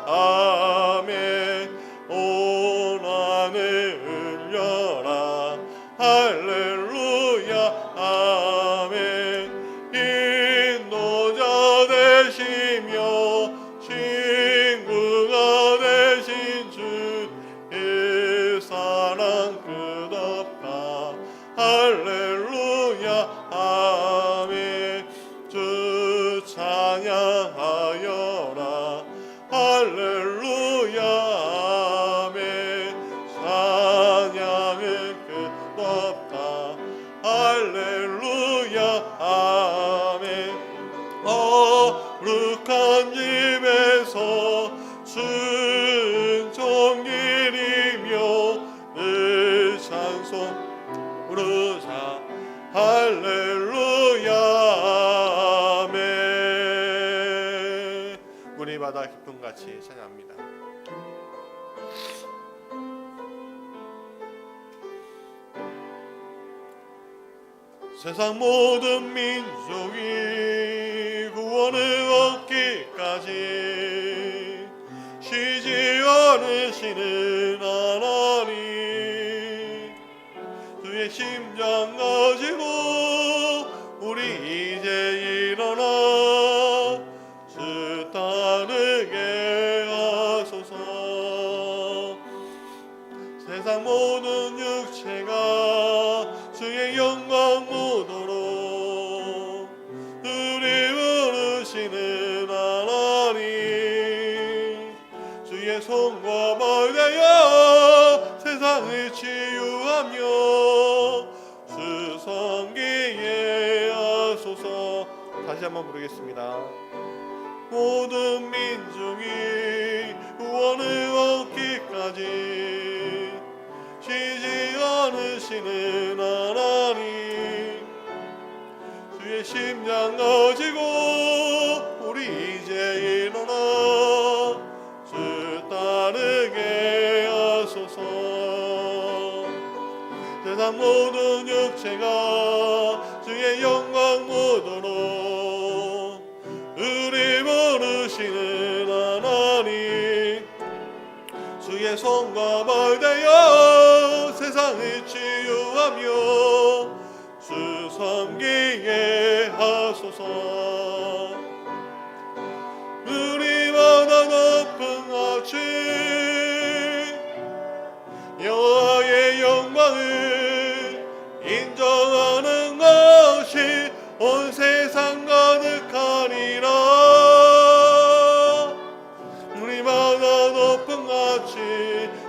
아멘. 온 하늘 울려라 할렐루야 아멘. 인도자 되시며 친구가 되신 주의 사랑 끝없다 할렐루야 아멘. 주 찬양하여라 할렐루야 아멘. 찬양은 끝없다 할렐루야 아멘. 거룩한 집에서 순종일이며 늘 찬송 부르자 할렐루야 아멘. 문이 받아 기쁨같이 찬양합니다. 세상 모든 민족이 구원을 얻기까지 쉬지 않으시는 하나님, 주의 심장 가지고 우리 이제 일어나 주 따르게 하소서. 세상 모든 육체가 주의 영광 보도록 우리 부르시는 하나님, 주의 손과 발되어 세상을 치유하며 주 섬기게 하소서. 다시 한번 부르겠습니다. 모든 민족이 구원을 얻기까지 쉬지 않으시는 하나님, 주의 심장 가지고 우리 이제 일어나 주 따르게 하소서. 세상 모든 육체가 주의 영광 보도록 우리 부르시는 하나님, 주의 손과 발되어 세상을 치유하며 주 섬기게 하소서. 우리보다 높은 아치 여호와의 영광을 인정하는 것이 온 세상 가득하니라. 우리보다 높은 가치,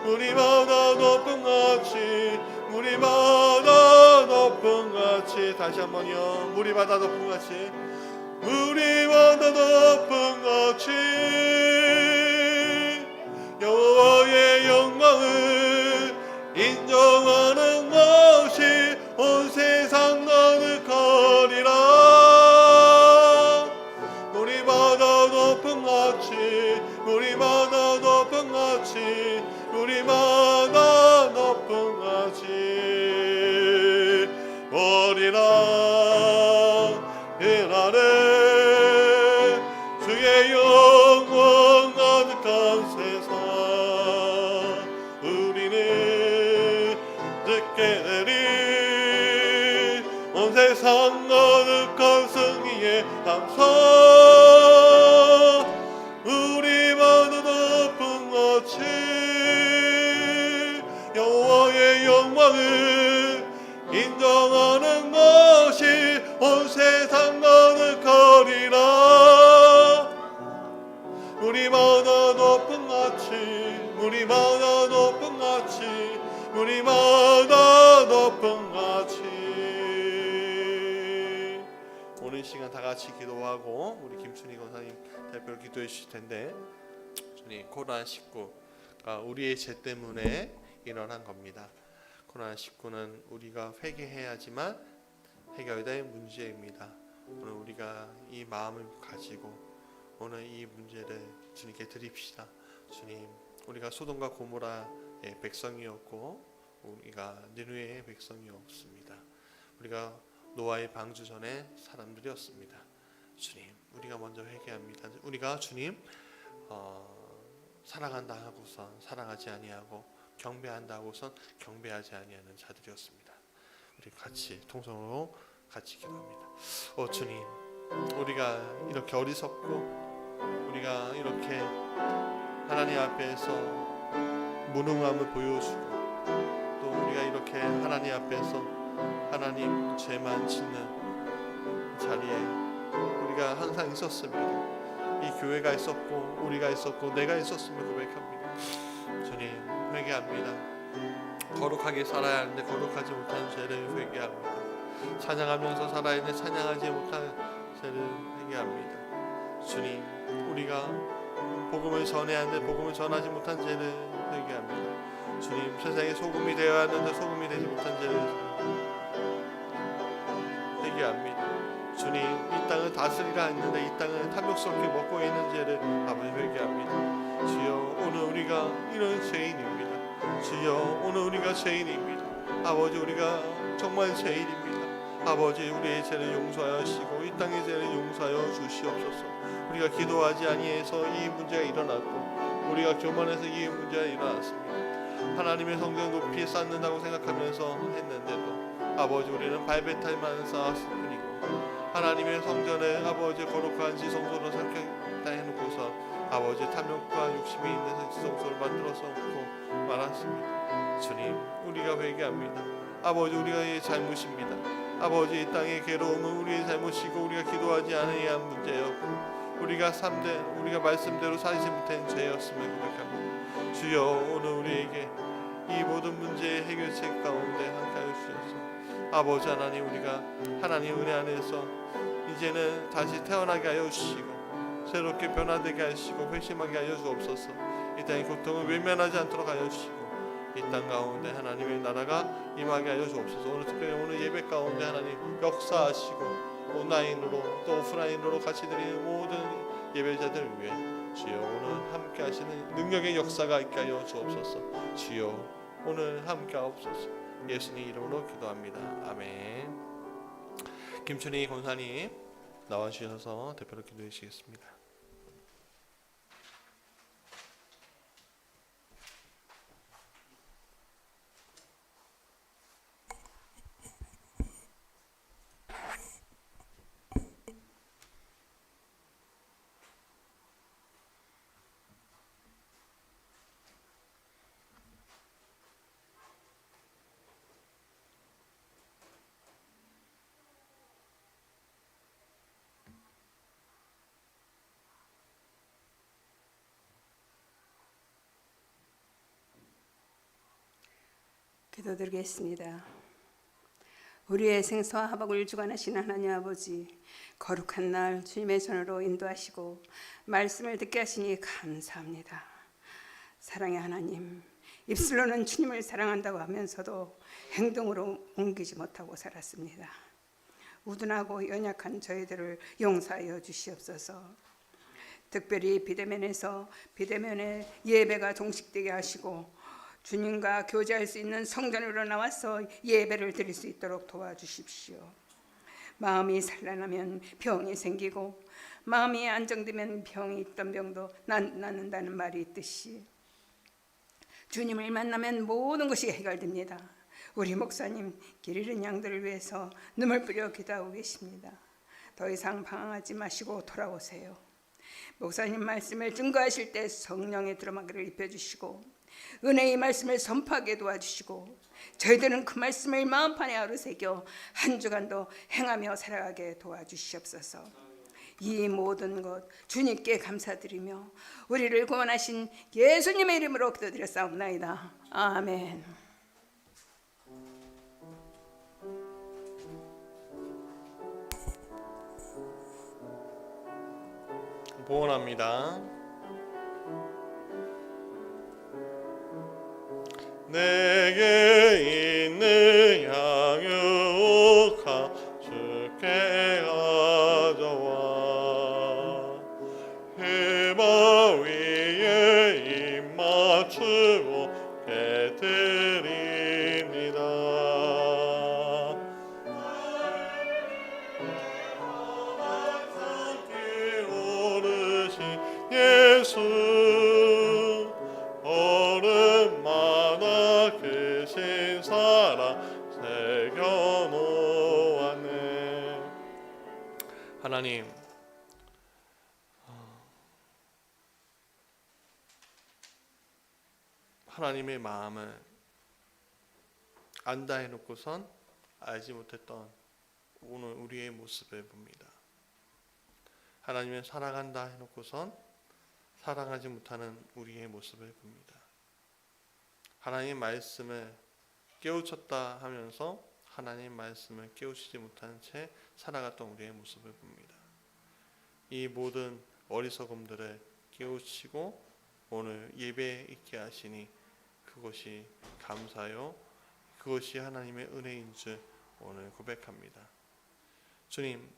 우리보다 높은 가치, 우리보다 높은 가치. 다시 한번요. 우리보다 높은 가치, 우리보다 높은 가치 여호와의 영광을 인정하는 것이 온 세상 가득하리라. 우리보다 높은 가치, 우리보다 높은 가치, 우리보다 높은 가치 버리라. 그날에 주의 영광 가득한 세상 우리는 듣게 되리. 온 세상 가득한 승리의 함성. 우리보다 높은 가치 여호와의 영광을 인정하는 것이 온 세상 가득하리라. 우리보다 높은 가치, 우리보다 높은 가치, 우리보다 높은 가치. 오늘 시간 다 같이 기도하고 우리 김순희 권사님 대표로 기도해 주실 텐데, 주님, 코로나19가 우리의 죄 때문에 일어난 겁니다. 코로나19는 우리가 회개해야지만 해결될 문제입니다. 오늘 우리가 이 마음을 가지고 오늘 이 문제를 주님께 드립시다. 주님, 우리가 소돔과 고모라의 백성이었고 우리가 니느웨의 백성이 없습니다. 우리가 노아의 방주 전에 사람들이었습니다. 주님, 우리가 먼저 회개합니다. 우리가 주님 사랑한다 하고선 사랑하지 아니하고 경배한다 하고선 경배하지 아니하는 자들이었습니다. 우리 같이 통성으로 같이 기도합니다. 주님, 우리가 이렇게 어리석고 우리가 이렇게 하나님 앞에서 무능함을 보여주고 또 우리가 이렇게 하나님 앞에서 하나님 죄만 짓는 자리에 우리가 항상 있었습니다. 이 교회가 있었고 우리가 있었고 내가 있었음을 고백합니다. 주님, 회개합니다. 거룩하게 살아야 하는데 거룩하지 못한 죄를 회개합니다. 찬양하면서 살아야 하는데 찬양하지 못한 죄를 회개합니다. 주님, 우리가 복음을 전해야 하는데 복음을 전하지 못한 죄를 회개합니다. 주님, 세상에 소금이 되어야 하는데 소금이 되지 못한 죄를 회개합니다. 주님, 이 땅을 다스리라 했는데 이 땅을 탐욕스럽게 먹고 있는 죄를 아버지 회개합니다. 주여, 오늘 우리가 이런 죄인입니다. 주여, 오늘 우리가 죄인입니다. 아버지, 우리가 정말 죄인입니다. 아버지, 우리의 죄를 용서하시고 이 땅의 죄를 용서하여 주시옵소서. 우리가 기도하지 아니해서 이 문제가 일어났고 우리가 교만해서 이 문제가 일어났습니다. 하나님의 성전 높이 쌓는다고 생각하면서 했는데도 아버지, 우리는 발베탈만 쌓았을 뿐이고 하나님의 성전에 아버지 거룩한 지성소로 삼겠다 해놓고서 아버지 탐욕과 욕심이 있는 지성소를 만들어서 놓고 말았습니다. 주님, 우리가 회개합니다. 아버지, 우리가 잘못입니다. 아버지, 이 땅의 괴로움은 우리의 잘못이고 우리가 기도하지 않아야 문제였고 우리가 말씀대로 살지 못한 죄였음을 고백합니다. 주여, 오늘 우리에게 이 모든 문제의 해결책 가운데 함께하여 주셔서 아버지 하나님, 우리가 하나님 은혜 안에서 이제는 다시 태어나게 하여 주시고 새롭게 변화되게 하시고 회심하게 하여 주옵소서. 이 땅의 고통을 외면하지 않도록 하여 주시고 이 땅 가운데 하나님의 나라가 임하게 하여 주옵소서. 오늘 특별히 오늘 예배 가운데 하나님 역사하시고 온라인으로 또 오프라인으로 같이 드리는 모든 예배자들 위해 주여 오늘 함께 하시는 능력의 역사가 있게 하여 주옵소서. 주여 오늘 함께 하옵소서. 예수님 이름으로 기도합니다. 아멘. 김춘희 권사님 나와주셔서 대표로 기도해 주시겠습니다. 기도드리겠습니다. 우리의 생사와 하박을 주관하시는 하나님 아버지, 거룩한 날 주님의 손으로 인도하시고 말씀을 듣게 하시니 감사합니다. 사랑의 하나님, 입술로는 주님을 사랑한다고 하면서도 행동으로 옮기지 못하고 살았습니다. 우둔하고 연약한 저희들을 용서하여 주시옵소서. 특별히 비대면의 예배가 종식되게 하시고 주님과 교제할 수 있는 성전으로 나와서 예배를 드릴 수 있도록 도와주십시오. 마음이 산란하면 병이 생기고 마음이 안정되면 병이 있던 병도 낫는다는 말이 있듯이 주님을 만나면 모든 것이 해결됩니다. 우리 목사님 길 잃은 양들을 위해서 눈물 뿌려 기도하고 계십니다. 더 이상 방황하지 마시고 돌아오세요. 목사님 말씀을 증거하실 때 성령의 두루마기를 입혀주시고 은혜의 말씀을 선포하게 도와주시고 저희들은 그 말씀을 마음판에 아로새겨 한 주간도 행하며 살아가게 도와주시옵소서. 이 모든 것 주님께 감사드리며 우리를 구원하신 예수님의 이름으로 기도드렸사옵나이다. 아멘. 봉헌합니다. 내게 있는 양육하 주께 가져와 해마 위에 입 맞추고 깨뜨립니다. 오르신 예수 하나님, 하나님의 마음을 안다 해놓고선 알지 못했던 오늘 우리의 모습을 봅니다. 하나님을 사랑한다 해놓고선 사랑하지 못하는 우리의 모습을 봅니다. 하나님의 말씀을 깨우쳤다 하면서 하나님의 말씀을 깨우치지 못하는 채 살아갔던 우리의 모습을 봅니다. 이 모든 어리석음들을 깨우치고 오늘 예배에 있게 하시니 그것이 감사요, 그것이 하나님의 은혜인 줄 오늘 고백합니다. 주님,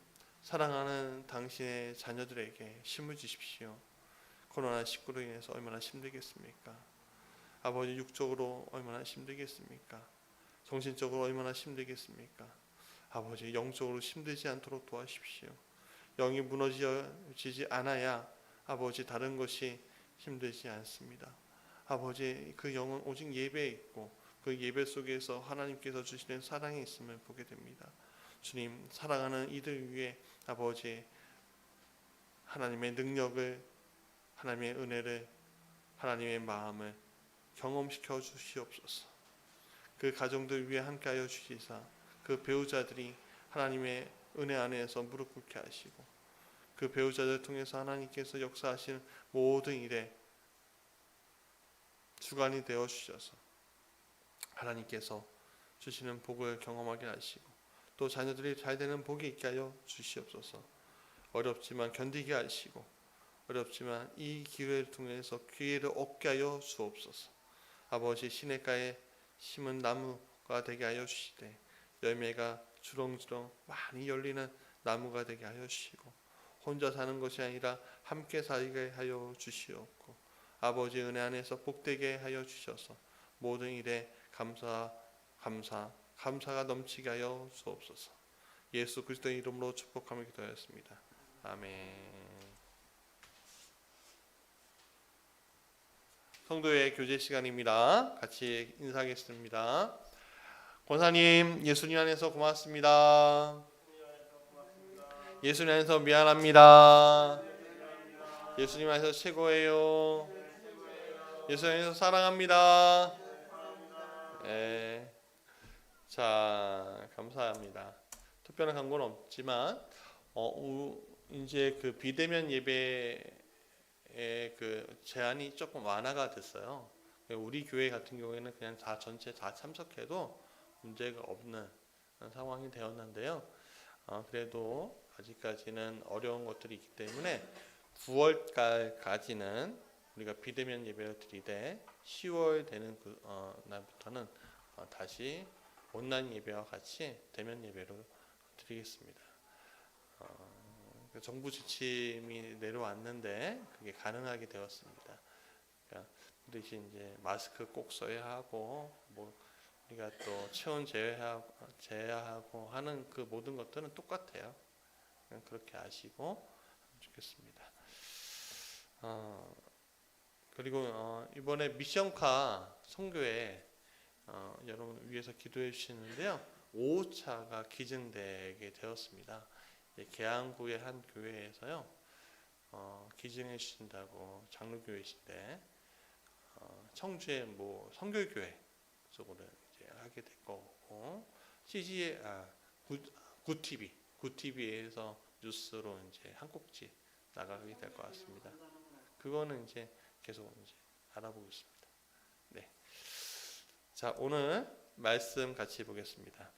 사랑하는 당신의 자녀들에게 힘을 주십시오. 코로나19로 인해서 얼마나 힘들겠습니까? 아버지, 육적으로 얼마나 힘들겠습니까? 정신적으로 얼마나 힘들겠습니까? 아버지, 영적으로 힘들지 않도록 도와주십시오. 영이 무너지지 않아야 아버지 다른 것이 힘들지 않습니다. 아버지, 그 영은 오직 예배에 있고 그 예배 속에서 하나님께서 주시는 사랑이 있음을 보게 됩니다. 주님, 사랑하는 이들 위해 아버지 하나님의 능력을, 하나님의 은혜를, 하나님의 마음을 경험시켜 주시옵소서. 그 가정들 위해 함께하여 주시사 그 배우자들이 하나님의 은혜 안에서 무릎 꿇게 하시고 그 배우자들 통해서 하나님께서 역사하신 모든 일에 주관이 되어 주셔서 하나님께서 주시는 복을 경험하게 하시고 또 자녀들이 잘 되는 복이 있게 하여 주시옵소서. 어렵지만 견디게 하시고 어렵지만 이 기회를 통해서 기회를 얻게 하여 주옵소서. 아버지, 시냇가에 심은 나무가 되게 하여 주시되 열매가 주렁주렁 많이 열리는 나무가 되게 하여 주시고 혼자 사는 것이 아니라 함께 살게 하여 주시옵고 아버지 은혜 안에서 복되게 하여 주셔서 모든 일에 감사가 넘치게 하여 주옵소서. 예수 그리스도의 이름으로 축복하며 기도하였습니다. 아멘. 성도의 교제 시간입니다. 같이 인사하겠습니다. 권사님, 예수님 안에서 고맙습니다. 예수님 안에서 미안합니다. 예수님 안에서 최고예요. 예수님 안에서 사랑합니다. 네. 자, 감사합니다. 특별한 광고는 없지만 이제 그 비대면 예배의 그 제한이 조금 완화가 됐어요. 우리 교회 같은 경우에는 그냥 전체 다 참석해도 문제가 없는 상황이 되었는데요. 그래도 아직까지는 어려운 것들이 있기 때문에 9월까지는 우리가 비대면 예배를 드리되 10월 되는 그 날부터는 다시 온라인 예배와 같이 대면 예배로 드리겠습니다. 정부 지침이 내려왔는데 그게 가능하게 되었습니다. 그러니까 대신 이제 마스크 꼭 써야 하고 뭐 우리가 또 체온 제어하고 하는 그 모든 것들은 똑같아요. 그렇게 아시고 좋겠습니다. 그리고 이번에 미션카 선교회 여러분 위해서 기도해 주시는데요. 5호차가 기증되게 되었습니다. 계양구의 한 교회에서요 기증해 주신다고 장로교회이신데 청주의 뭐 선교교회 쪽으로 이제 하게 될 거고 CG의 굿TV에서 뉴스로 이제 한 꼭지 나가게 될 것 같습니다. 그거는 이제 계속 이제 알아보고 있습니다. 네. 자, 오늘 말씀 같이 보겠습니다.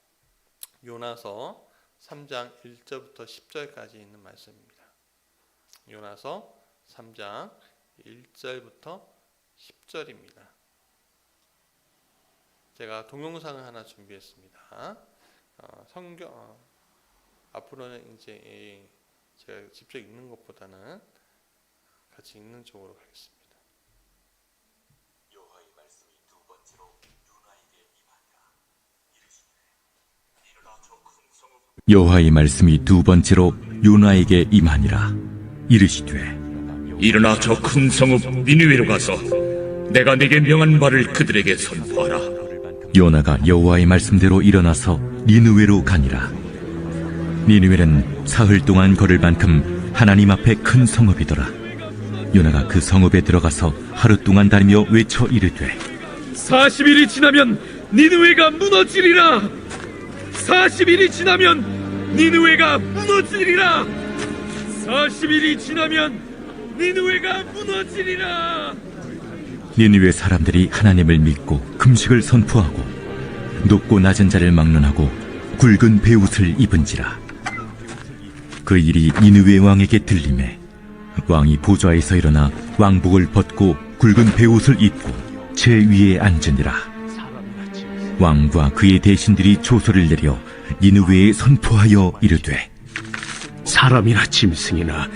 요나서 3장 1절부터 10절까지 있는 말씀입니다. 요나서 3장 1절부터 10절입니다. 제가 동영상을 하나 준비했습니다. 앞으로는 이제 제가 직접 읽는 것보다는 같이 읽는 쪽으로 가겠습니다. 여호와의 말씀이 두 번째로 요나에게 임하니라. 이르시되 일어나 저 큰 성읍 니느웨로 가서 내가 네게 명한 바를 그들에게 선포하라. 요나가 여호와의 말씀대로 일어나서 니느웨로 가니라. 니느웨는 사흘 동안 걸을 만큼 하나님 앞에 큰 성읍이더라. 요나가 그 성읍에 들어가서 하루 동안 다니며 외쳐 이르되 40일이 지나면 니느웨가 무너지리라. 40일이 지나면 니느웨가 무너지리라. 40일이 지나면 니느웨가 무너지리라. 니느웨 사람들이 하나님을 믿고 금식을 선포하고 높고 낮은 자를 막론하고 굵은 베옷을 입은지라. 그 일이 니느웨 왕에게 들리매 왕이 보좌에서 일어나 왕복을 벗고 굵은 베옷을 입고 제 위에 앉으니라. 왕과 그의 대신들이 조서를 내려 니느웨에 선포하여 이르되 사람이나 짐승이나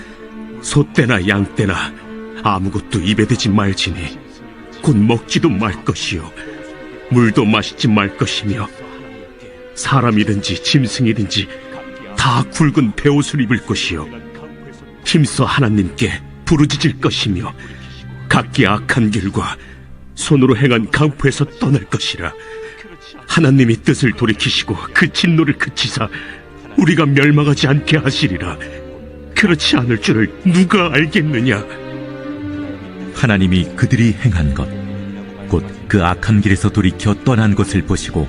소떼나 양떼나 아무것도 입에 대지 말지니 곧 먹지도 말 것이요 물도 마시지 말 것이며 사람이든지 짐승이든지 다 굵은 베옷을 입을 것이요 힘써 하나님께 부르짖을 것이며 각기 악한 길과 손으로 행한 강포에서 떠날 것이라. 하나님이 뜻을 돌이키시고 그 진노를 그치사 우리가 멸망하지 않게 하시리라. 그렇지 않을 줄을 누가 알겠느냐. 하나님이 그들이 행한 것 곧 그 악한 길에서 돌이켜 떠난 것을 보시고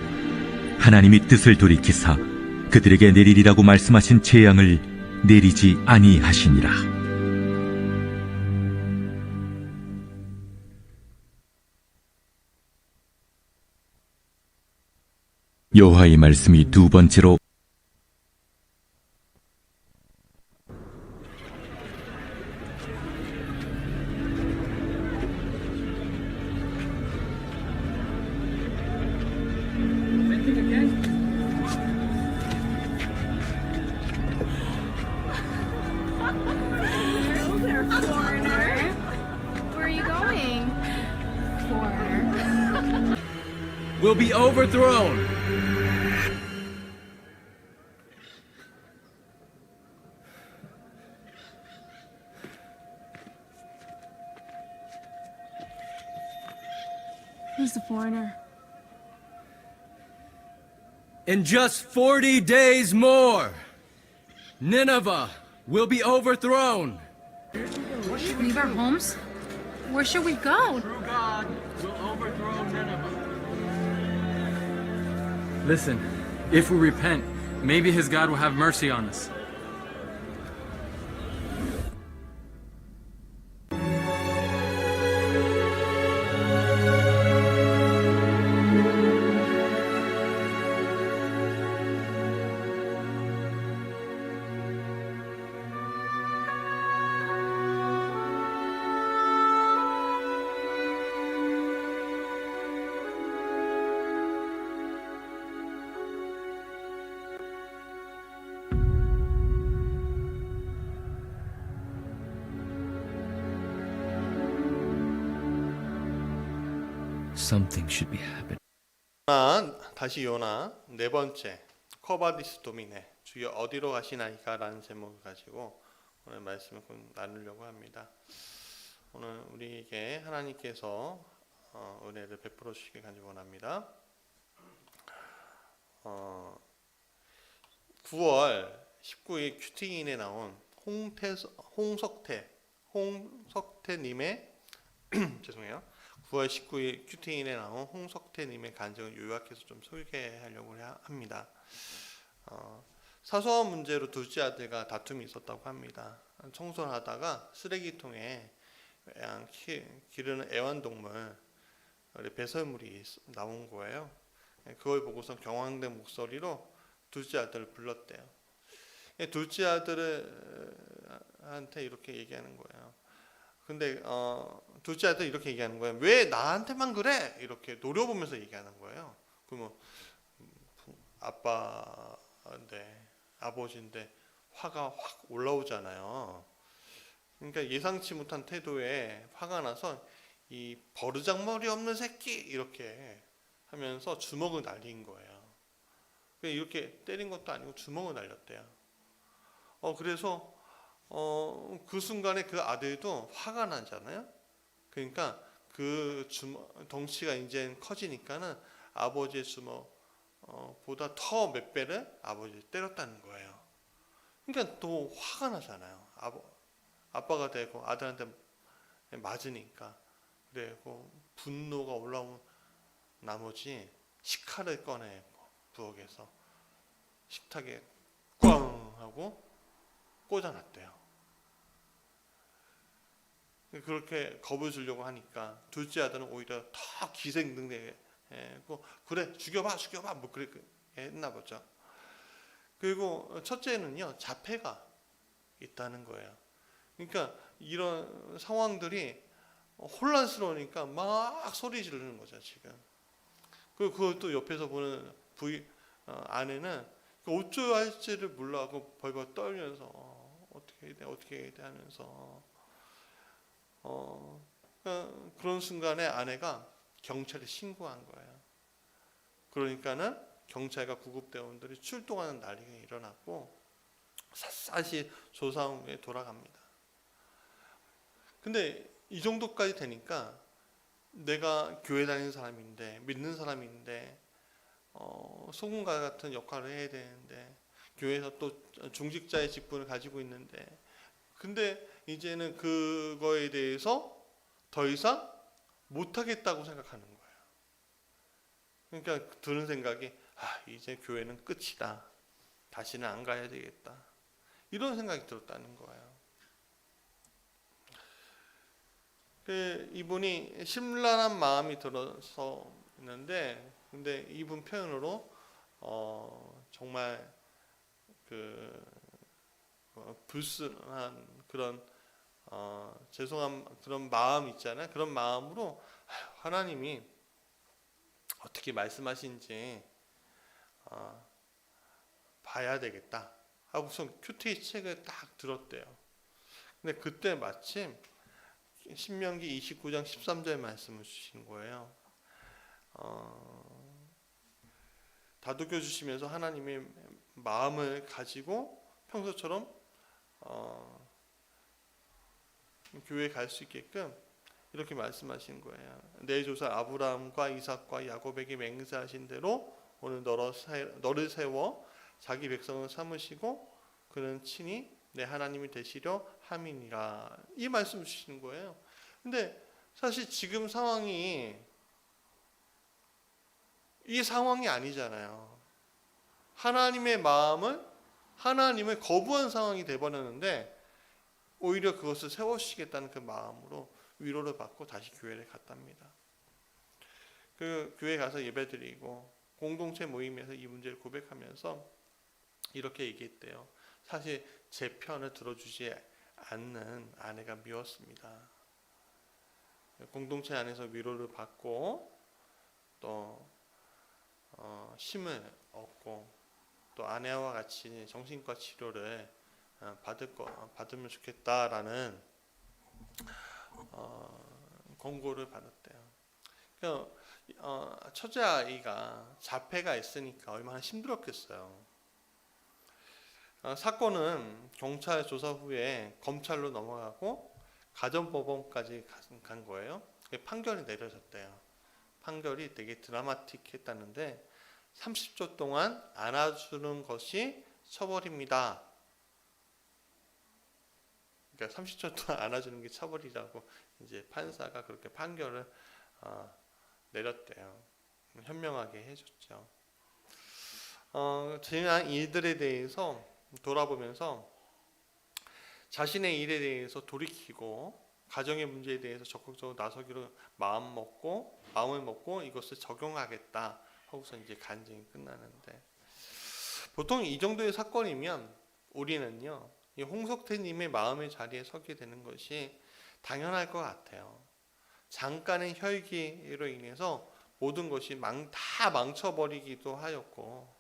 하나님이 뜻을 돌이키사 그들에게 내리리라고 말씀하신 재앙을 내리지 아니하시니라. 여호와의 말씀이 두 번째로 Foreigner. Where are you going? Foreigner. Will be overthrown. Who's the foreigner? In just 40 days more, Nineveh will be overthrown. Leave our homes? Where should we go? Listen, if we repent, maybe his God will have mercy on us. Something should be happening. 다시 요나 네 번째 커바디스 도미네 주여 어디로 가시나이까라는 제목을 가지고 오늘 말씀을 나누려고 합니다. 오늘 우리에게 하나님께서 은혜를 베풀어 주시길 간절히 원합니다. 9월 19일 큐티인에 나온 홍석태님의 죄송해요. 9월 19일 큐티인에 나온 홍석태님의 간증을 요약해서 좀 소개하려고 합니다. 사소한 문제로 둘째 아들과 다툼이 있었다고 합니다. 청소를 하다가 쓰레기통에 기르는 애완동물 배설물이 나온 거예요. 그걸 보고서 경황된 목소리로 둘째 아들을 불렀대요. 둘째 아들한테 이렇게 얘기하는 거예요. 근데 둘째 아들 이렇게 얘기하는 거예요. 왜 나한테만 그래? 이렇게 노려보면서 얘기하는 거예요. 그러면 아버지인데 화가 확 올라오잖아요. 그러니까 예상치 못한 태도에 화가 나서 이 버르장머리 없는 새끼 이렇게 하면서 주먹을 날린 거예요. 이렇게 때린 것도 아니고 주먹을 날렸대요. 그래서 그 순간에 그 아들도 화가 나잖아요. 그러니까 그 덩치가 이제 커지니까는 아버지의 주먹보다 더 몇 배를 아버지를 때렸다는 거예요. 그러니까 또 화가 나잖아요. 아빠가 되고 아들한테 맞으니까. 그리고 분노가 올라온 나머지 식칼을 꺼내고 부엌에서 식탁에 꽝 하고 꽂아놨대요. 그렇게 겁을 주려고 하니까 둘째 아들은 오히려 더 기생등등해. 그래 죽여봐 뭐 그렇게 했나 보죠. 그리고 첫째는요 자폐가 있다는 거예요. 그러니까 이런 상황들이 혼란스러우니까 막 소리 지르는 거죠 지금. 그리고 그걸 또 옆에서 보는 아내는 어쩌할지를 몰라하고 벌벌 떨면서 어떻게 해야 돼 하면서 그런 순간에 아내가 경찰에 신고한 거예요. 그러니까는 경찰과 구급대원들이 출동하는 난리가 일어났고 샅샅이 조사 후에 돌아갑니다. 근데 이 정도까지 되니까 내가 교회 다니는 사람인데 믿는 사람인데 소금과 같은 역할을 해야 되는데 교회에서 또 중직자의 직분을 가지고 있는데 근데 이제는 그거에 대해서 더 이상 못하겠다고 생각하는 거예요. 그러니까 드는 생각이 이제 교회는 끝이다. 다시는 안 가야 되겠다. 이런 생각이 들었다는 거예요. 이분이 심란한 마음이 들어서 있는데 근데 이분 표현으로 정말 불순한 그런 죄송한 그런 마음 있잖아요. 그런 마음으로 하나님이 어떻게 말씀하신지 봐야 되겠다 하고서 큐티 책을 딱 들었대요. 근데 그때 마침 신명기 29장 13절 말씀을 주신 거예요. 다독여 주시면서 하나님의 마음을 가지고 평소처럼 교회에 갈 수 있게끔 이렇게 말씀하신 거예요. 내 조사 아브라함과 이삭과 야곱에게 맹세하신 대로 오늘 너를 세워 자기 백성을 삼으시고 그는 친히 내 하나님이 되시려 함이니라. 이 말씀을 주시는 거예요. 근데 사실 지금 상황이 이 상황이 아니잖아요. 하나님의 마음을 하나님을 거부한 상황이 돼버렸는데 오히려 그것을 세워주시겠다는 그 마음으로 위로를 받고 다시 교회를 갔답니다. 그 교회 가서 예배드리고 공동체 모임에서 이 문제를 고백하면서 이렇게 얘기했대요. 사실 제 편을 들어주지 않는 아내가 미웠습니다. 공동체 안에서 위로를 받고 또 힘을 얻고 또 아내와 같이 정신과 치료를 받으면 좋겠다라는 권고를 받았대요. 그러니까 첫째 아이가 자폐가 있으니까 얼마나 힘들었겠어요. 사건은 경찰 조사 후에 검찰로 넘어가고 가정법원까지 간 거예요. 판결이 내려졌대요. 판결이 되게 드라마틱했다는데 30초 동안 안아주는 것이 처벌입니다. 그러니까 30초 동안 안아주는 게 처벌이라고 이제 판사가 그렇게 판결을 내렸대요. 현명하게 해줬죠. 지난 일들에 대해서 돌아보면서 자신의 일에 대해서 돌이키고 가정의 문제에 대해서 적극적으로 나서기로 마음을 먹고 이것을 적용하겠다 하고서 이제 간증이 끝나는데 보통 이 정도의 사건이면 우리는요 이 홍석태님의 마음의 자리에 서게 되는 것이 당연할 것 같아요. 잠깐의 혈기로 인해서 모든 것이 다 망쳐버리기도 하였고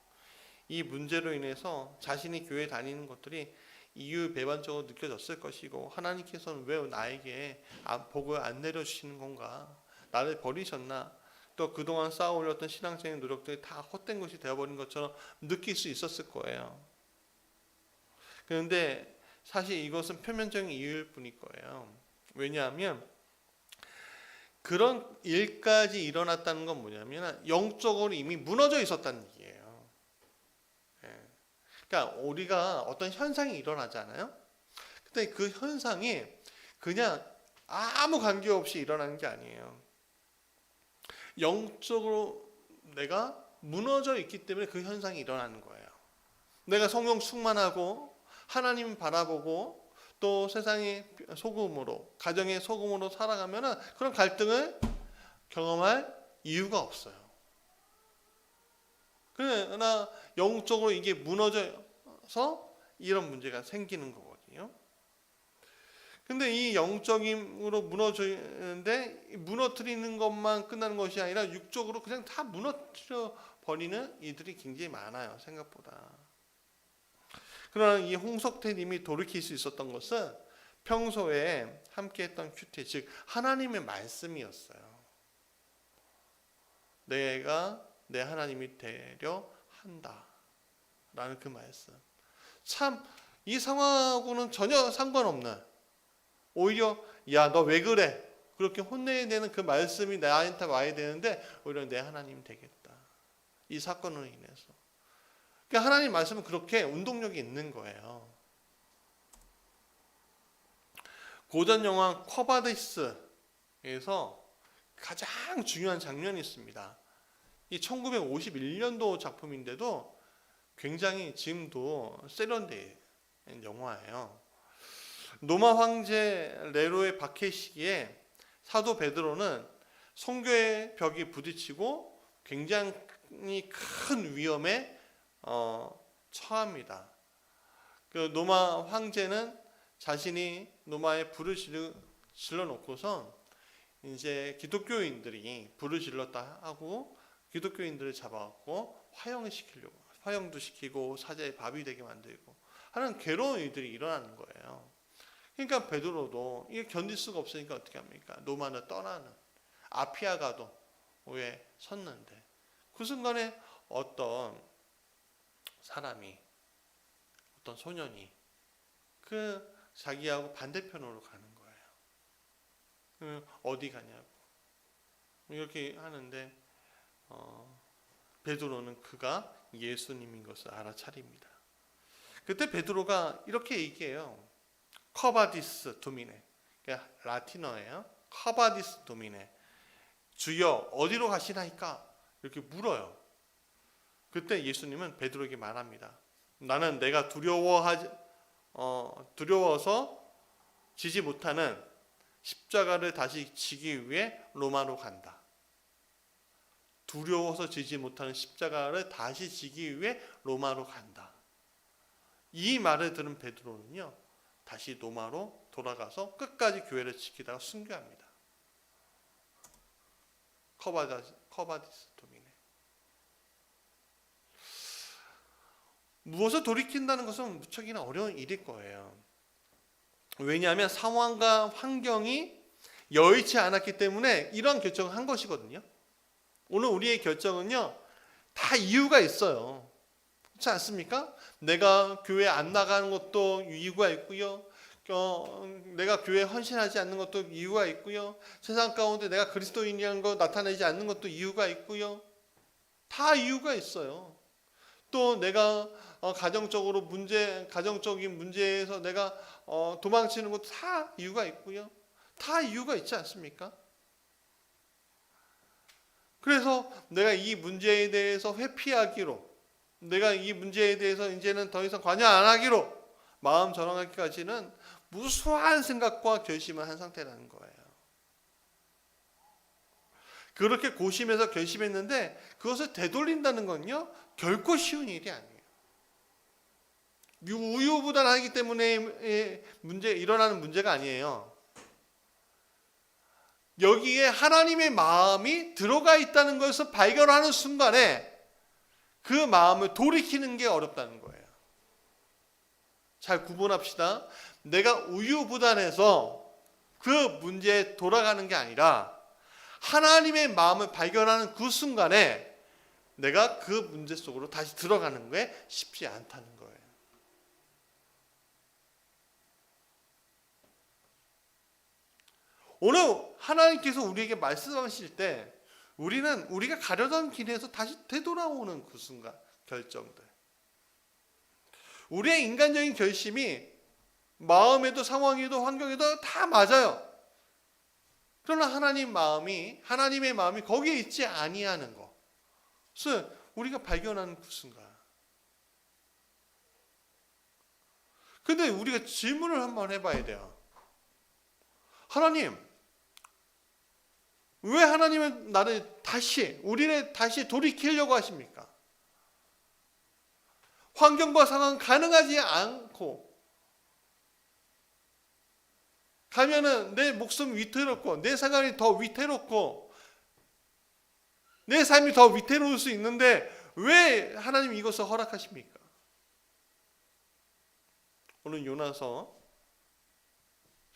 이 문제로 인해서 자신이 교회 다니는 것들이 이율배반적으로 느껴졌을 것이고 하나님께서는 왜 나에게 복을 안 내려주시는 건가? 나를 버리셨나? 또 그동안 쌓아올렸던 신앙적인 노력들이 다 헛된 것이 되어버린 것처럼 느낄 수 있었을 거예요. 그런데 사실 이것은 표면적인 이유일 뿐일 거예요. 왜냐하면 그런 일까지 일어났다는 건 뭐냐면 영적으로 이미 무너져 있었다는 얘기예요. 그러니까 우리가 어떤 현상이 일어나잖아요. 근데 그 현상이 그냥 아무 관계없이 일어나는 게 아니에요. 영적으로 내가 무너져 있기 때문에 그 현상이 일어나는 거예요. 내가 성령 충만하고 하나님 바라보고 또 세상의 소금으로, 가정의 소금으로 살아가면은 그런 갈등을 경험할 이유가 없어요. 그러나 영적으로 이게 무너져서 이런 문제가 생기는 거거든요. 근데 이 영적으로 무너지는데 무너뜨리는 것만 끝나는 것이 아니라 육적으로 그냥 다 무너뜨려 버리는 이들이 굉장히 많아요, 생각보다. 그러나 이 홍석태님이 돌이킬 수 있었던 것은 평소에 함께했던 큐티, 즉 하나님의 말씀이었어요. 내가 내 하나님이 되려 한다 라는 그 말씀. 참 이 상황하고는 전혀 상관없는, 오히려 야 너 왜 그래 그렇게 혼내야 되는 그 말씀이 나한테 와야 되는데 오히려 내 하나님 되겠다, 이 사건으로 인해서. 그러니까 하나님 말씀은 그렇게 운동력이 있는 거예요. 고전 영화 쿼바디스에서 가장 중요한 장면이 있습니다. 이 1951년도 작품인데도 굉장히 지금도 세련된 영화예요. 로마 황제 네로의 박해 시기에 사도 베드로는 성교의 벽이 부딪히고 굉장히 큰 위험에 처합니다. 그 로마 황제는 자신이 로마에 불을 질러 놓고선 이제 기독교인들이 불을 질렀다 하고 기독교인들을 잡아갖고 화형도 시키고 사제의 밥이 되게 만들고 하는 괴로운 일들이 일어나는 거예요. 그러니까 베드로도 이게 견딜 수가 없으니까 어떻게 합니까? 로마를 떠나는 아피아가도 왜 섰는데 그 순간에 어떤 사람이, 어떤 소년이 그 자기하고 반대편으로 가는 거예요. 어디 가냐고 이렇게 하는데 베드로는 그가 예수님인 것을 알아차립니다. 그때 베드로가 이렇게 얘기해요. 커바디스 도미네, 그러니까 라틴어예요. 커바디스 도미네, 주여 어디로 가시나이까? 이렇게 물어요. 그때 예수님은 베드로에게 말합니다. 나는 내가 두려워서 지지 못하는 십자가를 다시 지기 위해 로마로 간다. 두려워서 지지 못하는 십자가를 다시 지기 위해 로마로 간다. 이 말을 들은 베드로는요, 다시 로마로 돌아가서 끝까지 교회를 지키다가 순교합니다. 커바디스 도미네. 무엇을 돌이킨다는 것은 무척이나 어려운 일일 거예요. 왜냐하면 상황과 환경이 여의치 않았기 때문에 이런 결정을 한 것이거든요. 오늘 우리의 결정은요, 다 이유가 있어요. 그렇지 않습니까? 내가 교회 안 나가는 것도 이유가 있고요. 내가 교회에 헌신하지 않는 것도 이유가 있고요. 세상 가운데 내가 그리스도인이라는 거 나타내지 않는 것도 이유가 있고요. 다 이유가 있어요. 또 내가 가정적인 문제에서 내가 도망치는 것도 다 이유가 있고요. 다 이유가 있지 않습니까? 그래서 내가 이 문제에 대해서 회피하기로, 내가 이 문제에 대해서 이제는 더 이상 관여 안 하기로 마음 전환하기까지는 무수한 생각과 결심을 한 상태라는 거예요. 그렇게 고심해서 결심했는데 그것을 되돌린다는 건요, 결코 쉬운 일이 아니에요. 우유부단하기 때문에 일어나는 문제가 아니에요. 여기에 하나님의 마음이 들어가 있다는 것을 발견하는 순간에 그 마음을 돌이키는 게 어렵다는 거예요. 잘 구분합시다. 내가 우유부단해서 그 문제에 돌아가는 게 아니라 하나님의 마음을 발견하는 그 순간에 내가 그 문제 속으로 다시 들어가는 게 쉽지 않다는 거예요. 오늘 하나님께서 우리에게 말씀하실 때 우리가 가려던 길에서 다시 되돌아오는 그 순간 결정들. 우리의 인간적인 결심이 마음에도 상황에도 환경에도 다 맞아요. 그러나 하나님의 마음이 거기에 있지 아니하는 것을 우리가 발견하는 것인가? 근데 우리가 질문을 한번 해봐야 돼요. 하나님, 왜 하나님은 우리를 다시 돌이키려고 하십니까? 환경과 상황 가능하지 않고 가면은 내 목숨 위태롭고 내 생활이 더 위태롭고 내 삶이 더 위태로울 수 있는데 왜 하나님 이것을 허락하십니까? 오늘 요나서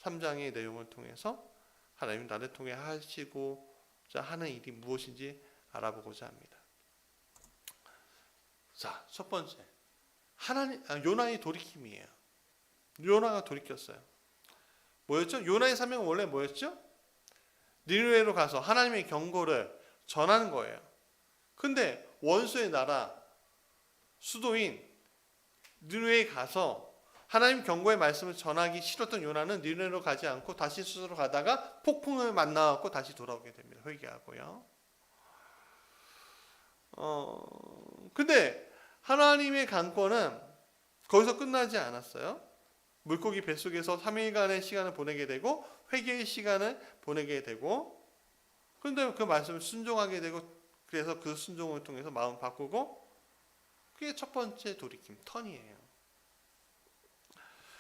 3장의 내용을 통해서 하나님 나를 통해 하시고자 하는 일이 무엇인지 알아보고자 합니다. 자, 첫 번째, 요나의 돌이킴이에요. 요나가 돌이켰어요. 뭐였죠? 요나의 사명은 원래 뭐였죠? 니느웨로 가서 하나님의 경고를 전하는 거예요. 근데 원수의 나라 수도인 니느웨에 가서 하나님 경고의 말씀을 전하기 싫었던 요나는 니느웨로 가지 않고 다시 스스로 가다가 폭풍을 만나고 다시 돌아오게 됩니다. 회개하고요. 근데 하나님의 강권은 거기서 끝나지 않았어요. 물고기 뱃속에서 3일간의 시간을 보내게 되고 회개의 시간을 보내게 되고, 그런데 그 말씀을 순종하게 되고, 그래서 그 순종을 통해서 마음 바꾸고, 그게 첫 번째 돌이킴, 턴이에요.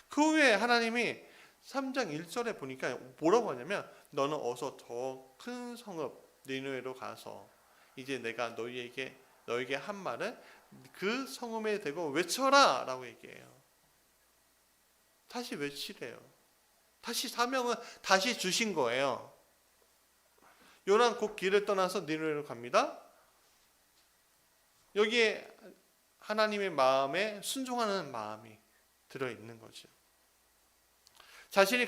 그 후에 하나님이 3장 1절에 보니까 뭐라고 하냐면, 너는 어서 더 큰 성읍 니느웨로 가서 이제 내가 너에게 한 말을 그 성읍에 대고 외쳐라 라고 얘기해요. 다시 외치래요. 다시 사명을 다시 주신 거예요. 요나는 곧 길을 떠나서 니느웨로 갑니다. 여기에 하나님의 마음에 순종하는 마음이 들어있는 거죠. 자신이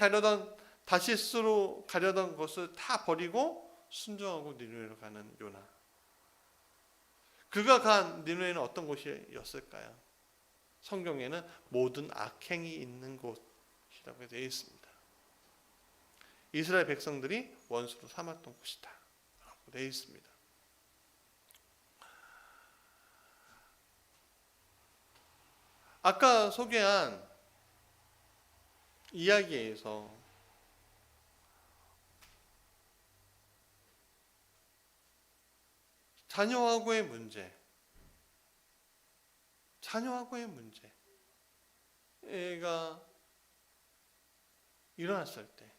다시스로 가려던 것을 다 버리고 순종하고 니느웨로 가는 요나. 그가 간 니느웨는 어떤 곳이었을까요? 성경에는 모든 악행이 있는 곳이라고 되어 있습니다. 이스라엘 백성들이 원수로 삼았던 곳이다 라고 되어 있습니다. 아까 소개한 이야기에서 자녀하고의 문제가 일어났을 때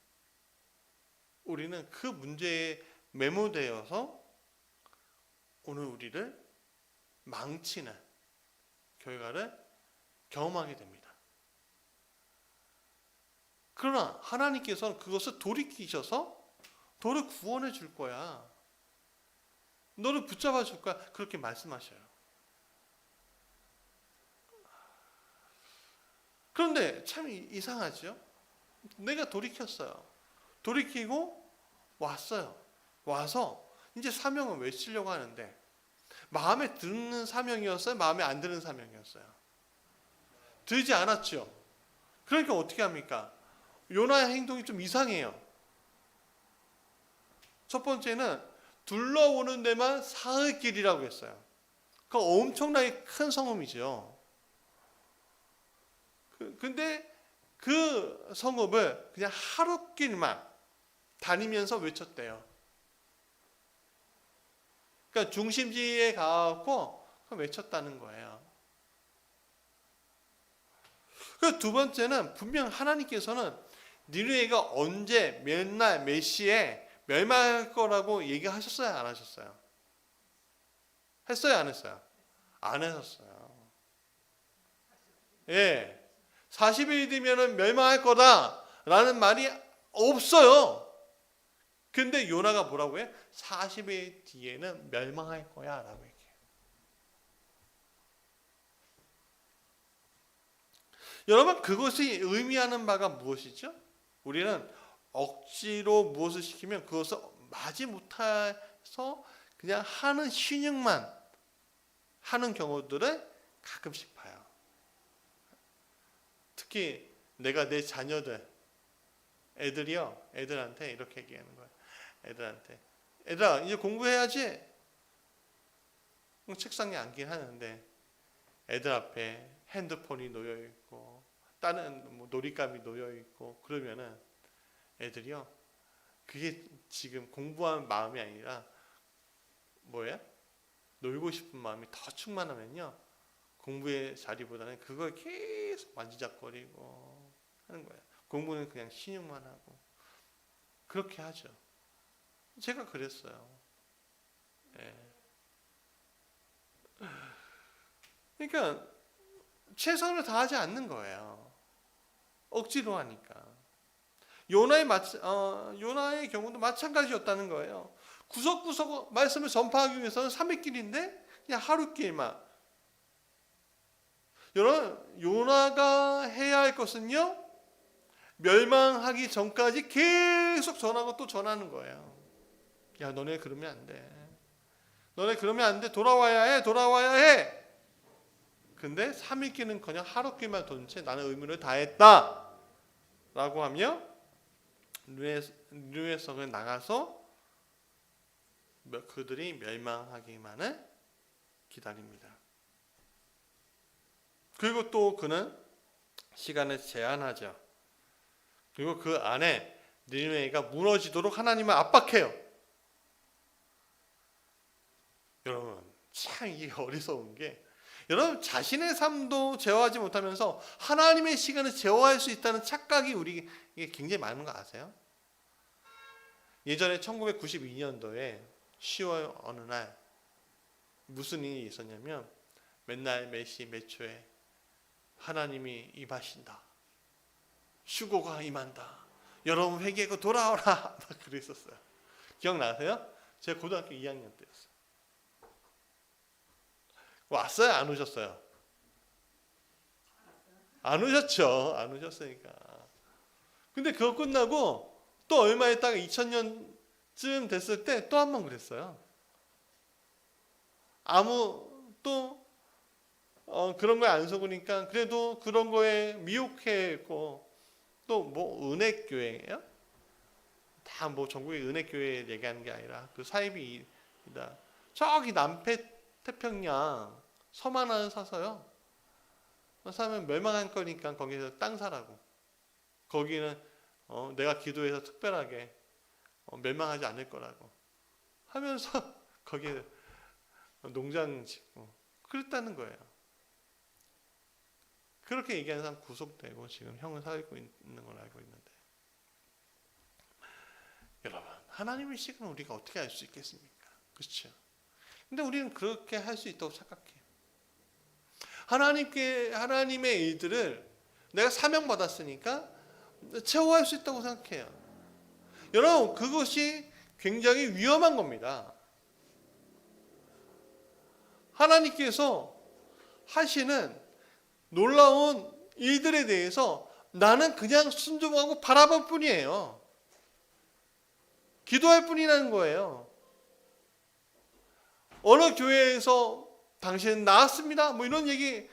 우리는 그 문제에 매몰되어서 오늘 우리를 망치는 결과를 경험하게 됩니다. 그러나 하나님께서는 그것을 돌이키셔서 너를 구원해 줄 거야. 너를 붙잡아 줄 거야. 그렇게 말씀하셔요. 그런데 참 이상하죠? 내가 돌이켰어요. 돌이키고 왔어요. 와서 이제 사명을 외치려고 하는데 마음에 드는 사명이었어요? 마음에 안 드는 사명이었어요? 들지 않았죠? 그러니까 어떻게 합니까? 요나의 행동이 좀 이상해요. 첫 번째는 둘러오는 데만 사흘 길이라고 했어요. 그 엄청나게 큰 성읍이죠. 근데 그 성읍을 그냥 하루길만 다니면서 외쳤대요. 그러니까 중심지에 가고 외쳤다는 거예요. 그 두 번째는 분명 하나님께서는 니느웨가 언제 몇 날 몇 시에 멸망할 거라고 얘기하셨어요? 안 하셨어요? 했어요? 안 했어요? 안 하셨어요. 예. 40일 뒤면은 멸망할 거다라는 말이 없어요. 근데 요나가 뭐라고 해요? 40일 뒤에는 멸망할 거야 라고 얘기해요. 여러분, 그것이 의미하는 바가 무엇이죠? 우리는 억지로 무엇을 시키면 그것을 마지 못해서 그냥 하는 신용만 하는 경우들을 가끔씩 봐요. 특히 내가 내 자녀들, 애들한테 이렇게 얘기하는 거야. 애들아 이제 공부해야지. 책상에 앉긴 하는데 애들 앞에 핸드폰이 놓여 있고 다른 뭐 놀잇감이 놓여 있고 그러면은 애들이요, 그게 지금 공부하는 마음이 아니라 뭐야? 놀고 싶은 마음이 더 충만하면요, 공부의 자리보다는 그걸 계속 만지작거리고 하는 거예요. 공부는 그냥 신용만 하고 그렇게 하죠. 제가 그랬어요. 예. 그러니까 최선을 다하지 않는 거예요. 억지로 하니까. 요나의 경우도 마찬가지였다는 거예요. 구석구석 말씀을 전파하기 위해서는 3일길인데 그냥 하루길만. 여러분, 요나가 해야 할 것은요, 멸망하기 전까지 계속 전하고 또 전하는 거예요. 야, 너네 그러면 안 돼. 너네 그러면 안 돼. 돌아와야 해. 근데 3일길은커녕 하루길만 도는 채 나는 의무를 다했다 라고 하며 느웨 성에 나가서 그들이 멸망하기만을 기다립니다. 그리고 또 그는 시간을 제한하죠. 그리고 그 안에 니느웨가 무너지도록 하나님을 압박해요. 여러분, 참 이게 어리석은 게, 여러분 자신의 삶도 제어하지 못하면서 하나님의 시간을 제어할 수 있다는 착각이 우리에게 굉장히 많은 거 아세요? 예전에 1992년도에 10월 어느 날 무슨 일이 있었냐면, 맨날 몇 시 몇 초에 하나님이 임하신다, 휴고가 임한다, 여러분 회개하고 돌아오라 막 그랬었어요. 기억나세요? 제가 고등학교 2학년 때였어요. 왔어요? 안 오셨어요? 안 오셨죠. 안 오셨으니까. 근데 그거 끝나고 또 얼마 있다가 2000년쯤 됐을 때 또 한 번 그랬어요. 그런 거에 안 속으니까 그래도 그런 거에 미혹했고, 또 뭐 은혜교회예요? 다 뭐 전국의 은혜교회 얘기하는 게 아니라 그 사이비이다. 저기 남태평양 섬 하나 사서요, 사면 멸망할 거니까 거기서 땅 사라고. 거기는 내가 기도해서 특별하게 멸망하지 않을 거라고 하면서 거기에 농장 짓고 그랬다는 거예요. 그렇게 얘기하는 사람 구속되고 지금 형을 살고 있는 걸 알고 있는데, 여러분, 하나님의 시간을 우리가 어떻게 알 수 있겠습니까? 그렇죠? 근데 우리는 그렇게 할 수 있다고 착각해요. 하나님의 일들을 내가 사명받았으니까 채워할 수 있다고 생각해요. 여러분, 그것이 굉장히 위험한 겁니다. 하나님께서 하시는 놀라운 일들에 대해서 나는 그냥 순종하고 바라볼 뿐이에요. 기도할 뿐이라는 거예요. 어느 교회에서 당신은 나았습니다, 뭐 이런 얘기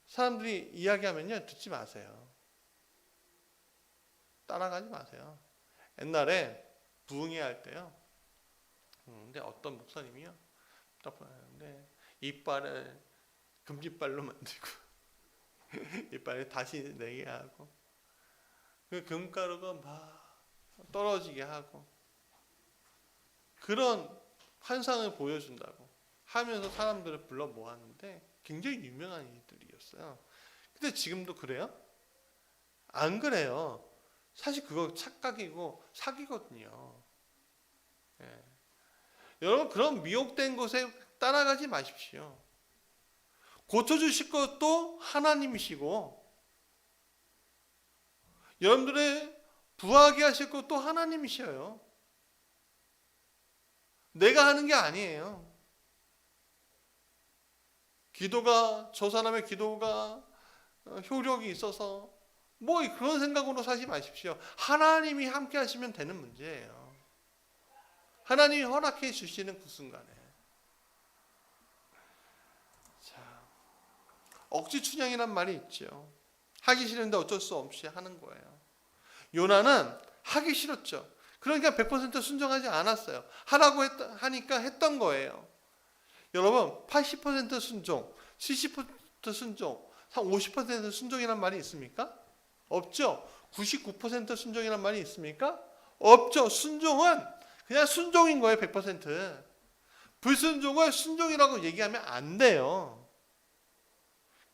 사람들이 이야기하면요, 듣지 마세요. 따라가지 마세요. 옛날에 부흥회 할 때요, 근데 어떤 목사님이요, 근데 이빨을 금지빨로 만들고 이빨을 다시 내게 하고, 그 금가루가 막 떨어지게 하고, 그런 환상을 보여준다고 하면서 사람들을 불러 모았는데 굉장히 유명한 일들이었어요. 근데 지금도 그래요? 안 그래요. 사실 그거 착각이고 사기거든요. 예. 여러분, 그런 미혹된 것에 따라가지 마십시오. 고쳐주실 것도 하나님이시고, 여러분들의 부하게 하실 것도 하나님이셔요. 내가 하는 게 아니에요. 저 사람의 기도가 효력이 있어서 뭐 그런 생각으로 사지 마십시오. 하나님이 함께 하시면 되는 문제예요. 하나님이 허락해 주시는 그 순간에. 자, 억지 춘향이란 말이 있죠. 하기 싫은데 어쩔 수 없이 하는 거예요. 요나는 하기 싫었죠. 그러니까 100% 순종하지 않았어요. 하라고 하니까 했던 거예요. 여러분 80% 순종, 70% 순종, 50% 순종이란 말이 있습니까? 없죠. 99% 순종이란 말이 있습니까? 없죠. 순종은 그냥 순종인 거예요. 100%. 불순종을 순종이라고 얘기하면 안 돼요.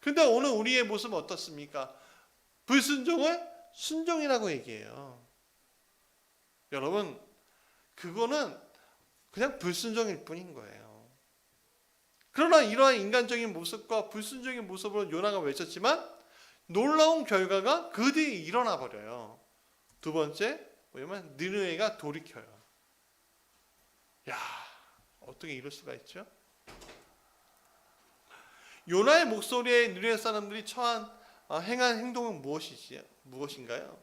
근데 오늘 우리의 모습은 어떻습니까? 불순종을 순종이라고 얘기해요. 여러분 그거는 그냥 불순종일 뿐인 거예요. 그러나 이러한 인간적인 모습과 불순종의 모습으로 요나가 외쳤지만 놀라운 결과가 그 뒤에 일어나 버려요. 두 번째 뭐냐면 느느웨가 돌이켜요. 야, 어떻게 이럴 수가 있죠? 요나의 목소리에 느느웨 사람들이 행한 행동은 무엇인가요?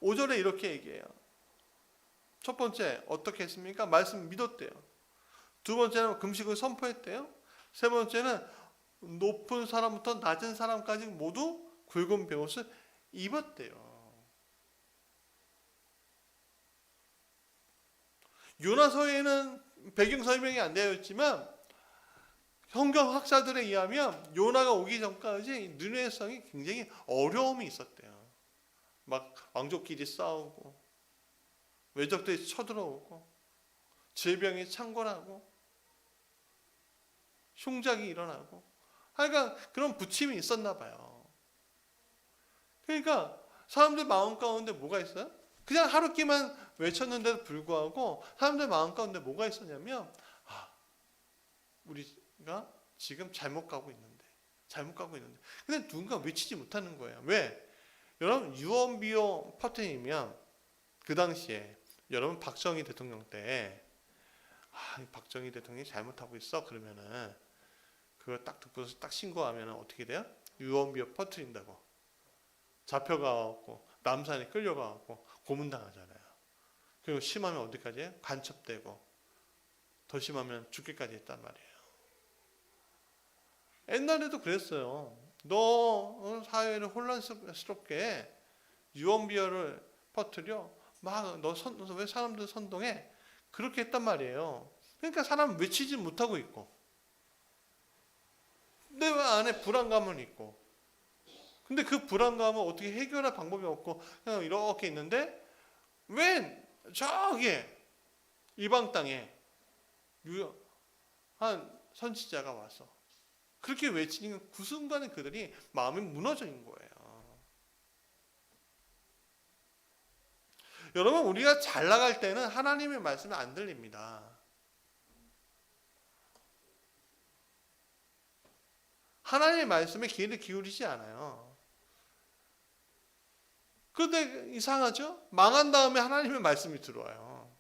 5절에 이렇게 얘기해요. 첫 번째 어떻게 했습니까? 말씀 믿었대요. 두 번째는 금식을 선포했대요. 세 번째는 높은 사람부터 낮은 사람까지 모두 굵은 베옷을 입었대요. 요나서에는 배경 설명이 안 되어 있지만 성경 학자들에 의하면 요나가 오기 전까지 느느웨 성이 굉장히 어려움이 있었대요. 막 왕족끼리 싸우고 외적들이 쳐들어오고 질병이 창궐하고 흉작이 일어나고 하여간 그런 부침이 있었나 봐요. 그러니까 사람들 마음 가운데 뭐가 있어요? 그냥 하루끼만 외쳤는데도 불구하고 사람들 마음 가운데 뭐가 있었냐면 우리가 지금 잘못 가고 있는데 근데 누군가 외치지 못하는 거예요. 왜? 여러분 유언비어 퍼트리면 그 당시에 여러분 박정희 대통령 때 박정희 대통령이 잘못하고 있어 그러면은 그걸 딱 듣고서 딱 신고하면은 어떻게 돼요? 유언비어 퍼트린다고 잡혀가고 남산에 끌려가고 고문당하잖아요. 그리고 심하면 어디까지 해요? 간첩되고 더 심하면 죽기까지 했단 말이에요. 옛날에도 그랬어요. 너 사회를 혼란스럽게 유언비어를 퍼뜨려 막 너 왜 사람들 선동해? 그렇게 했단 말이에요. 그러니까 사람은 외치지 못하고 있고 내 안에 불안감은 있고 근데 그 불안감을 어떻게 해결할 방법이 없고 그냥 이렇게 있는데 왜 저기 이방 땅에 한 선지자가 와서 그렇게 외치는 그 순간에 그들이 마음이 무너져 있는 거예요. 여러분 우리가 잘 나갈 때는 하나님의 말씀이 안 들립니다. 하나님의 말씀에 귀를 기울이지 않아요. 그런데 이상하죠? 망한 다음에 하나님의 말씀이 들어와요.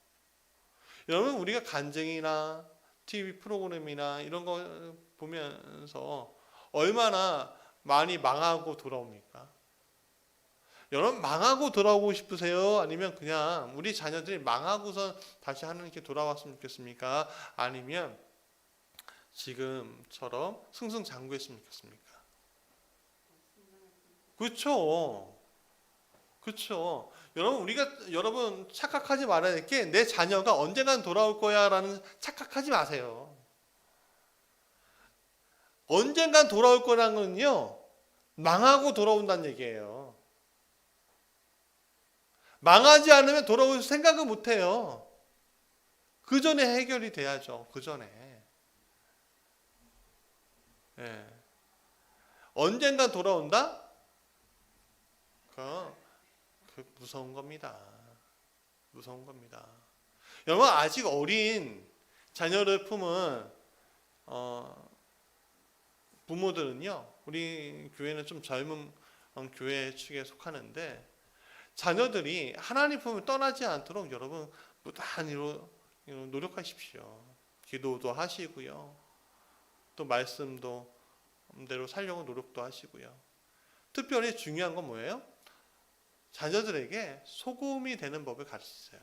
여러분 우리가 간증이나 TV 프로그램이나 이런 거 보면서 얼마나 많이 망하고 돌아옵니까? 여러분 망하고 돌아오고 싶으세요? 아니면 그냥 우리 자녀들이 망하고서 다시 하나님께 돌아왔으면 좋겠습니까? 아니면 지금처럼 승승장구했으면 좋겠습니까? 그렇죠. 그렇죠. 여러분 착각하지 말아야 될 게 내 자녀가 언젠간 돌아올 거야라는 착각하지 마세요. 언젠간 돌아올 거라는 건요 망하고 돌아온다는 얘기예요. 망하지 않으면 돌아올 생각을 못 해요. 그 전에 해결이 돼야죠. 그 전에. 예. 언젠가 돌아온다? 그 무서운 겁니다. 무서운 겁니다. 여러분 아직 어린 자녀를 품은 부모들은요. 우리 교회는 좀 젊은 교회 측에 속하는데 자녀들이 하나님 품을 떠나지 않도록 여러분 무단히 노력하십시오. 기도도 하시고요. 또 말씀도 대로 살려고 노력도 하시고요. 특별히 중요한 건 뭐예요? 자녀들에게 소금이 되는 법을 가르치세요.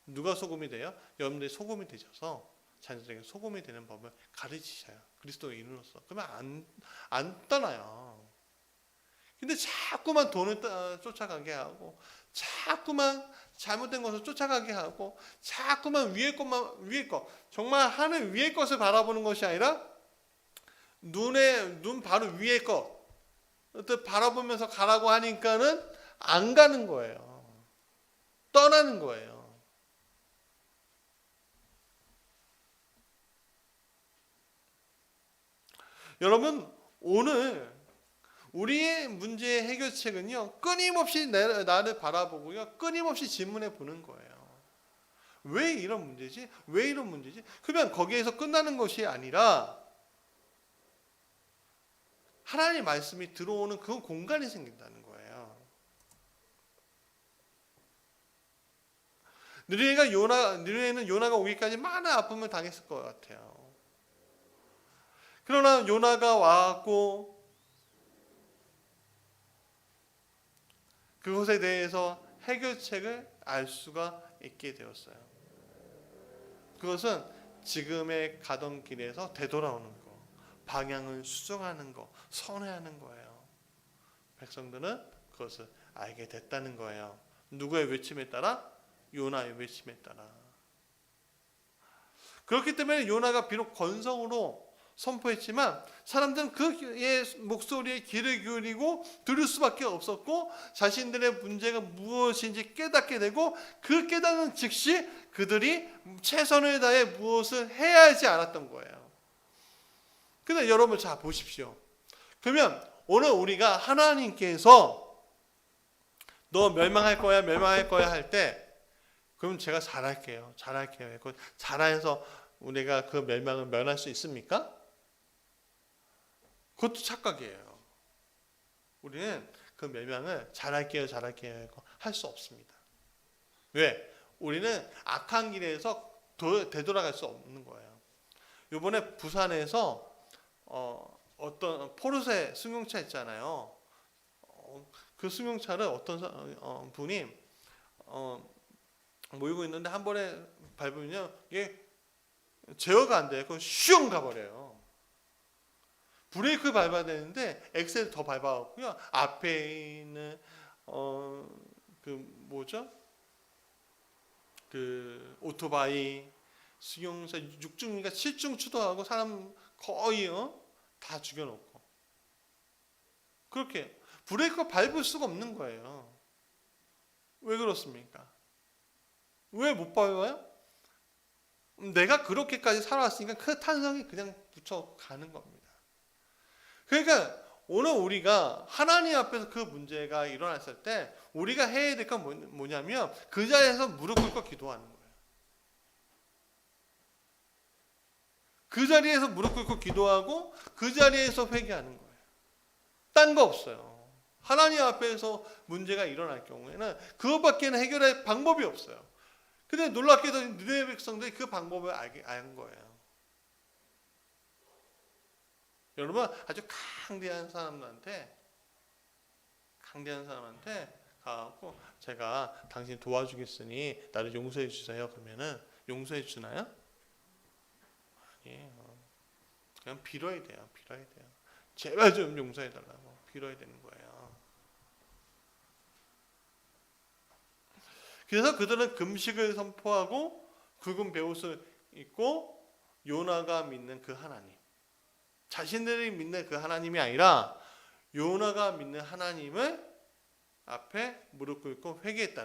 누가 소금이 돼요? 여러분들이 소금이 되셔서 자녀들에게 소금이 되는 법을 가르치셔요. 그리스도의 인으로서. 그러면 안 떠나요. 근데 자꾸만 돈을 쫓아가게 하고, 자꾸만 잘못된 것을 쫓아가게 하고, 자꾸만 위에 것, 정말 하늘 위의 것을 바라보는 것이 아니라 눈 바로 위의 것 바라보면서 가라고 하니까는 안 가는 거예요. 떠나는 거예요. 여러분, 오늘 우리의 문제의 해결책은요, 끊임없이 나를 바라보고요, 끊임없이 질문해 보는 거예요. 왜 이런 문제지? 왜 이런 문제지? 그러면 거기에서 끝나는 것이 아니라 하나님의 말씀이 들어오는 그 공간이 생긴다는 거예요. 느느웨는 요나가 오기까지 많은 아픔을 당했을 것 같아요. 그러나 요나가 와갖고 그것에 대해서 해결책을 알 수가 있게 되었어요. 그것은 지금의 가던 길에서 되돌아오는 거, 방향을 수정하는 거, 선회하는 거예요. 백성들은 그것을 알게 됐다는 거예요. 누구의 외침에 따라? 요나의 외침에 따라. 그렇기 때문에 요나가 비록 건성으로 선포했지만 사람들은 그의 목소리에 귀를 기울이고 들을 수밖에 없었고, 자신들의 문제가 무엇인지 깨닫게 되고, 그 깨닫는 즉시 그들이 최선을 다해 무엇을 해야 하지 않았던 거예요. 근데 여러분, 자 보십시오. 그러면 오늘 우리가 하나님께서 너 멸망할 거야 할 때, 그럼 제가 잘할게요. 잘해서 우리가 그 멸망을 면할 수 있습니까? 그것도 착각이에요. 우리는 그 멸망을 잘할게요 할 수 없습니다. 왜? 우리는 악한 길에서 되돌아갈 수 없는 거예요. 이번에 부산에서 어떤 포르쉐 승용차 있잖아요. 그 승용차를 어떤 분이 모이고 있는데 한 번에 밟으면요, 이게 제어가 안 돼요. 그럼 슝 가버려요. 브레이크 밟아야 되는데 엑셀 더 밟아갖고요, 앞에 있는 오토바이, 승용차 6중인가 7중 추돌하고 사람 거의 다 죽여놓고, 그렇게 브레이크가 밟을 수가 없는 거예요. 왜 그렇습니까? 왜 못 밟아요? 내가 그렇게까지 살아왔으니까 그 탄성이 그냥 붙여가는 겁니다. 그러니까 오늘 우리가 하나님 앞에서 그 문제가 일어났을 때 우리가 해야 될 건 뭐냐면, 그 자리에서 무릎 꿇고 기도하는 거예요. 그 자리에서 무릎 꿇고 기도하고 그 자리에서 회개하는 거예요. 딴 거 없어요. 하나님 앞에서 문제가 일어날 경우에는 그것밖에는 해결할 방법이 없어요. 근데 놀랍게도 느헤미야 백성들이 그 방법을 알 거예요. 여러분, 아주 강대한 사람한테 가갖고 제가 당신 도와주겠으니 나를 용서해 주세요. 그러면은 용서해 주나요? 아니에요. 그냥 빌어야 돼요. 제발 좀 용서해 달라고 빌어야 되는 거예요. 그래서 그들은 금식을 선포하고 굵은 베옷을 입고 요나가 믿는 그 하나님, 자신들이 믿는 그 하나님이 아니라 요나가 믿는 하나님을 앞에 무릎 꿇고 회개했다는